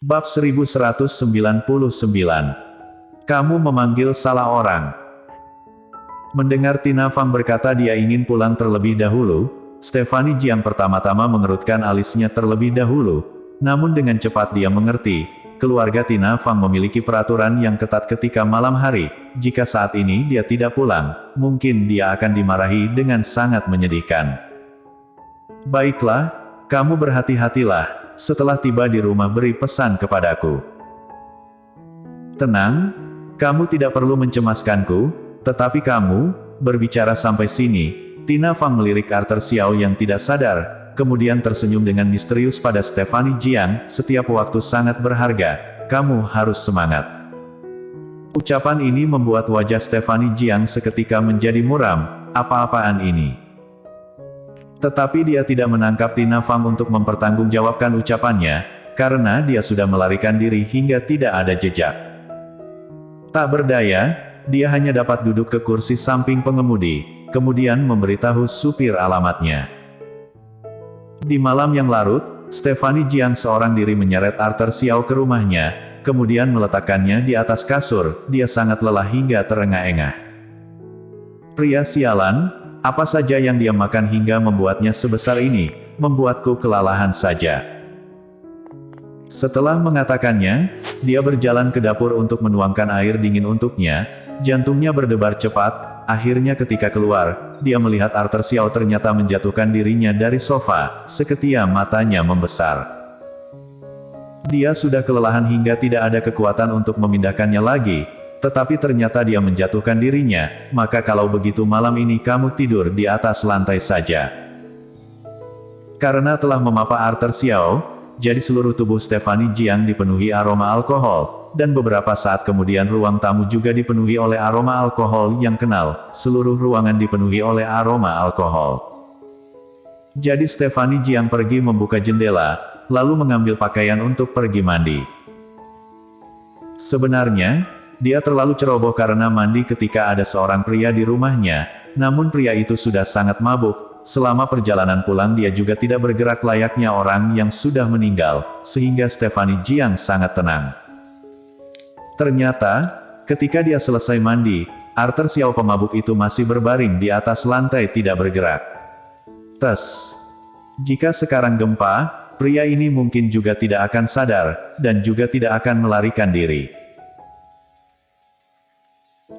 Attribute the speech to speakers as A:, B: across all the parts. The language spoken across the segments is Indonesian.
A: Bab 1199. Kamu memanggil salah orang. Mendengar Tina Fang berkata dia ingin pulang terlebih dahulu, Stephanie Jiang pertama-tama mengerutkan alisnya terlebih dahulu. Namun dengan cepat dia mengerti, keluarga Tina Fang memiliki peraturan yang ketat ketika malam hari. Jika saat ini dia tidak pulang, mungkin dia akan dimarahi dengan sangat menyedihkan. Baiklah, kamu berhati-hatilah. Setelah tiba di rumah beri pesan kepadaku. Tenang, kamu tidak perlu mencemaskanku, tetapi kamu, berbicara sampai sini. Tina Fang melirik Arthur Xiao yang tidak sadar, kemudian tersenyum dengan misterius pada Stephanie Jiang, setiap waktu sangat berharga, kamu harus semangat. Ucapan ini membuat wajah Stephanie Jiang seketika menjadi muram, apa-apaan ini? Tetapi dia tidak menangkap Tina Fang untuk mempertanggungjawabkan ucapannya, karena dia sudah melarikan diri hingga tidak ada jejak. Tak berdaya, dia hanya dapat duduk ke kursi samping pengemudi, kemudian memberitahu supir alamatnya. Di malam yang larut, Stephanie Jiang seorang diri menyeret Arthur Xiao ke rumahnya, kemudian meletakkannya di atas kasur. Dia sangat lelah hingga terengah-engah. Pria sialan, apa saja yang dia makan hingga membuatnya sebesar ini, membuatku kelalahan saja. Setelah mengatakannya, dia berjalan ke dapur untuk menuangkan air dingin untuknya, jantungnya berdebar cepat, akhirnya ketika keluar, dia melihat Arthur Xiao ternyata menjatuhkan dirinya dari sofa, seketika matanya membesar. Dia sudah kelelahan hingga tidak ada kekuatan untuk memindahkannya lagi. Tetapi ternyata dia menjatuhkan dirinya, maka kalau begitu malam ini kamu tidur di atas lantai saja. Karena telah memapa Arthur Xiao, jadi seluruh tubuh Stephanie Jiang dipenuhi aroma alkohol, dan beberapa saat kemudian ruang tamu juga dipenuhi oleh aroma alkohol yang kenal, seluruh ruangan dipenuhi oleh aroma alkohol. Jadi Stephanie Jiang pergi membuka jendela, lalu mengambil pakaian untuk pergi mandi. Sebenarnya, dia terlalu ceroboh karena mandi ketika ada seorang pria di rumahnya, namun pria itu sudah sangat mabuk. Selama perjalanan pulang dia juga tidak bergerak layaknya orang yang sudah meninggal, sehingga Stephanie Jiang sangat tenang. Ternyata, ketika dia selesai mandi, Arthur Xiao pemabuk itu masih berbaring di atas lantai tidak bergerak. Tes. Jika sekarang gempa, pria ini mungkin juga tidak akan sadar, dan juga tidak akan melarikan diri.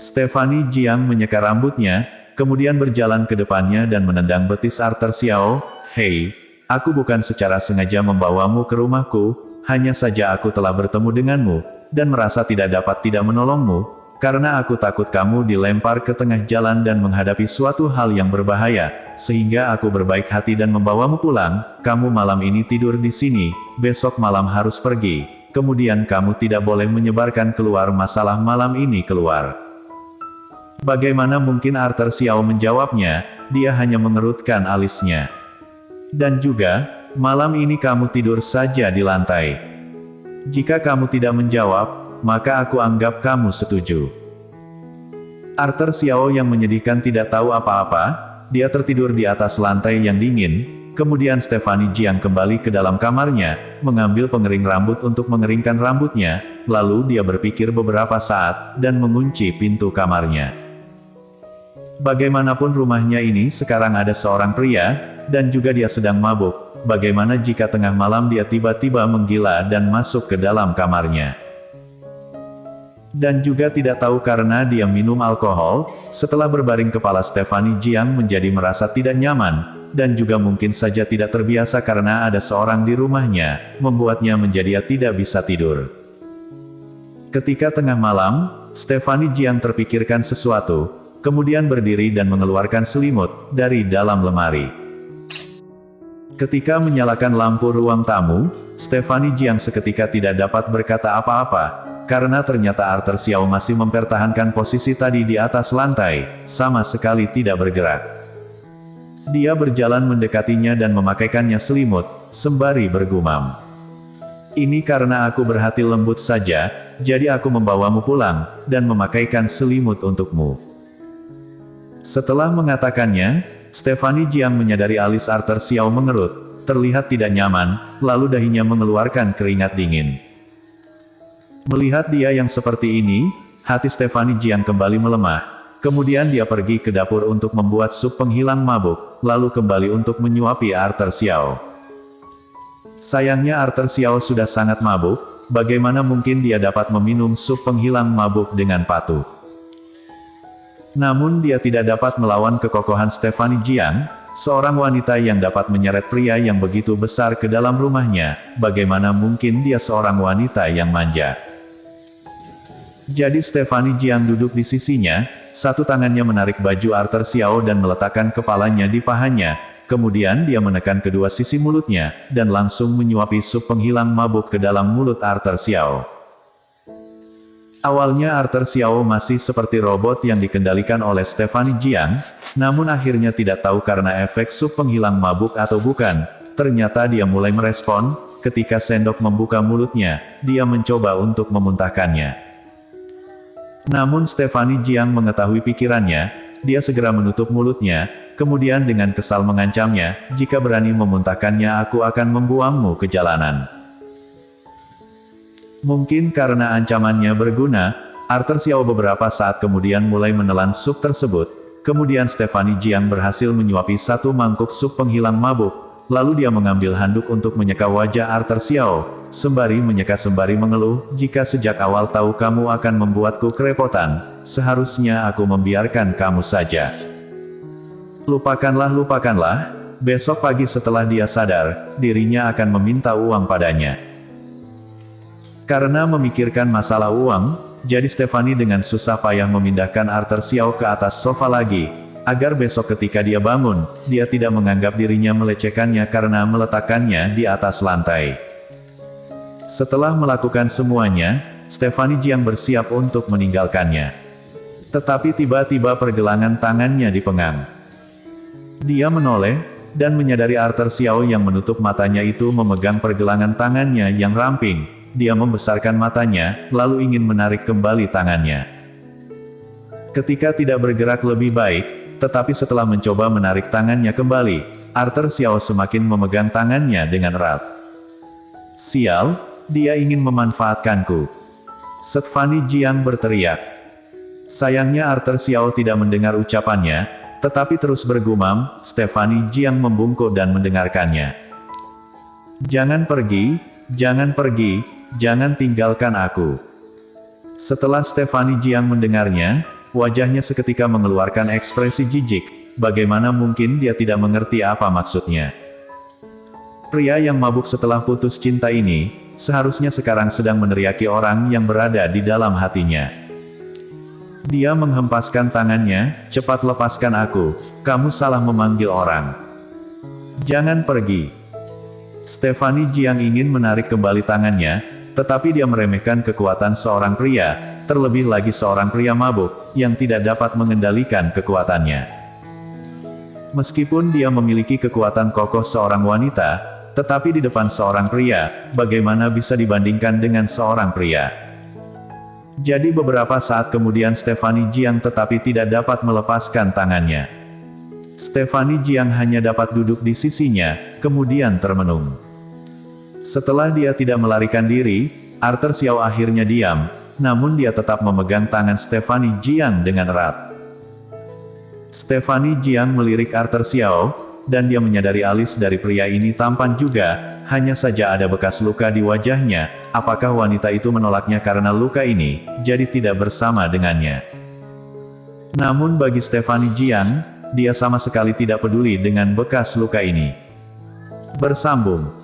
A: Stephanie Jiang menyeka rambutnya, kemudian berjalan ke depannya dan menendang betis Arthur Xiao. Hei, aku bukan secara sengaja membawamu ke rumahku, hanya saja aku telah bertemu denganmu, dan merasa tidak dapat tidak menolongmu, karena aku takut kamu dilempar ke tengah jalan dan menghadapi suatu hal yang berbahaya, sehingga aku berbaik hati dan membawamu pulang. Kamu malam ini tidur di sini, besok malam harus pergi, kemudian kamu tidak boleh menyebarkan keluar masalah malam ini keluar. Bagaimana mungkin Arthur Xiao menjawabnya, dia hanya mengerutkan alisnya. Dan juga, malam ini kamu tidur saja di lantai. Jika kamu tidak menjawab, maka aku anggap kamu setuju. Arthur Xiao yang menyedihkan tidak tahu apa-apa, dia tertidur di atas lantai yang dingin, kemudian Stephanie Jiang kembali ke dalam kamarnya, mengambil pengering rambut untuk mengeringkan rambutnya, lalu dia berpikir beberapa saat, dan mengunci pintu kamarnya. Bagaimanapun rumahnya ini sekarang ada seorang pria, dan juga dia sedang mabuk. Bagaimana jika tengah malam dia tiba-tiba menggila dan masuk ke dalam kamarnya? Dan juga tidak tahu karena dia minum alkohol. Setelah berbaring kepala Stephanie Jiang menjadi merasa tidak nyaman, dan juga mungkin saja tidak terbiasa karena ada seorang di rumahnya, membuatnya menjadi tidak bisa tidur. Ketika tengah malam, Stephanie Jiang terpikirkan sesuatu. Kemudian berdiri dan mengeluarkan selimut dari dalam lemari. Ketika menyalakan lampu ruang tamu, Stephanie Jiang seketika tidak dapat berkata apa-apa, karena ternyata Arthur Xiao masih mempertahankan posisi tadi di atas lantai, sama sekali tidak bergerak. Dia berjalan mendekatinya dan memakaikannya selimut, sembari bergumam. Ini karena aku berhati lembut saja, jadi aku membawamu pulang, dan memakaikan selimut untukmu. Setelah mengatakannya, Stephanie Jiang menyadari alis Arthur Xiao mengerut, terlihat tidak nyaman, lalu dahinya mengeluarkan keringat dingin. Melihat dia yang seperti ini, hati Stephanie Jiang kembali melemah. Kemudian dia pergi ke dapur untuk membuat sup penghilang mabuk, lalu kembali untuk menyuapi Arthur Xiao. Sayangnya Arthur Xiao sudah sangat mabuk, bagaimana mungkin dia dapat meminum sup penghilang mabuk dengan patuh. Namun dia tidak dapat melawan kekokohan Stephanie Jiang, seorang wanita yang dapat menyeret pria yang begitu besar ke dalam rumahnya, bagaimana mungkin dia seorang wanita yang manja. Jadi Stephanie Jiang duduk di sisinya, satu tangannya menarik baju Arthur Xiao dan meletakkan kepalanya di pahanya, kemudian dia menekan kedua sisi mulutnya, dan langsung menyuapi sup penghilang mabuk ke dalam mulut Arthur Xiao. Awalnya Arthur Xiao masih seperti robot yang dikendalikan oleh Stephanie Jiang, namun akhirnya tidak tahu karena efek sup penghilang mabuk atau bukan, ternyata dia mulai merespon, ketika sendok membuka mulutnya, dia mencoba untuk memuntahkannya. Namun Stephanie Jiang mengetahui pikirannya, dia segera menutup mulutnya, kemudian dengan kesal mengancamnya, jika berani memuntahkannya aku akan membuangmu ke jalanan. Mungkin karena ancamannya berguna, Arthur Xiao beberapa saat kemudian mulai menelan sup tersebut, kemudian Stephanie Jiang berhasil menyuapi satu mangkuk sup penghilang mabuk, lalu dia mengambil handuk untuk menyeka wajah Arthur Xiao, sembari menyeka sembari mengeluh, jika sejak awal tahu kamu akan membuatku kerepotan, seharusnya aku membiarkan kamu saja. Lupakanlah, besok pagi setelah dia sadar, dirinya akan meminta uang padanya. Karena memikirkan masalah uang, jadi Stephanie dengan susah payah memindahkan Arthur Xiao ke atas sofa lagi, agar besok ketika dia bangun, dia tidak menganggap dirinya melecehkannya karena meletakkannya di atas lantai. Setelah melakukan semuanya, Stephanie Jiang bersiap untuk meninggalkannya. Tetapi tiba-tiba pergelangan tangannya dipegang. Dia menoleh, dan menyadari Arthur Xiao yang menutup matanya itu memegang pergelangan tangannya yang ramping. Dia membesarkan matanya, lalu ingin menarik kembali tangannya. Ketika tidak bergerak lebih baik, tetapi setelah mencoba menarik tangannya kembali, Arthur Xiao semakin memegang tangannya dengan erat. Sial! Dia ingin memanfaatkanku. Stephanie Jiang berteriak. Sayangnya Arthur Xiao tidak mendengar ucapannya, tetapi terus bergumam, Stephanie Jiang membungkuk dan mendengarkannya. Jangan pergi, jangan tinggalkan aku. Setelah Stephanie Jiang mendengarnya, wajahnya seketika mengeluarkan ekspresi jijik, bagaimana mungkin dia tidak mengerti apa maksudnya. Pria yang mabuk setelah putus cinta ini, seharusnya sekarang sedang meneriaki orang yang berada di dalam hatinya. Dia menghempaskan tangannya, cepat lepaskan aku, kamu salah memanggil orang. Jangan pergi. Stephanie Jiang ingin menarik kembali tangannya, tetapi dia meremehkan kekuatan seorang pria, terlebih lagi seorang pria mabuk, yang tidak dapat mengendalikan kekuatannya. Meskipun dia memiliki kekuatan kokoh seorang wanita, tetapi di depan seorang pria, bagaimana bisa dibandingkan dengan seorang pria? Jadi beberapa saat kemudian Stephanie Jiang tetapi tidak dapat melepaskan tangannya. Stephanie Jiang hanya dapat duduk di sisinya, kemudian termenung. Setelah dia tidak melarikan diri, Arthur Xiao akhirnya diam, namun dia tetap memegang tangan Stephanie Jiang dengan erat. Stephanie Jiang melirik Arthur Xiao, dan dia menyadari alis dari pria ini tampan juga, hanya saja ada bekas luka di wajahnya, apakah wanita itu menolaknya karena luka ini, jadi tidak bersama dengannya. Namun bagi Stephanie Jiang, dia sama sekali tidak peduli dengan bekas luka ini. Bersambung.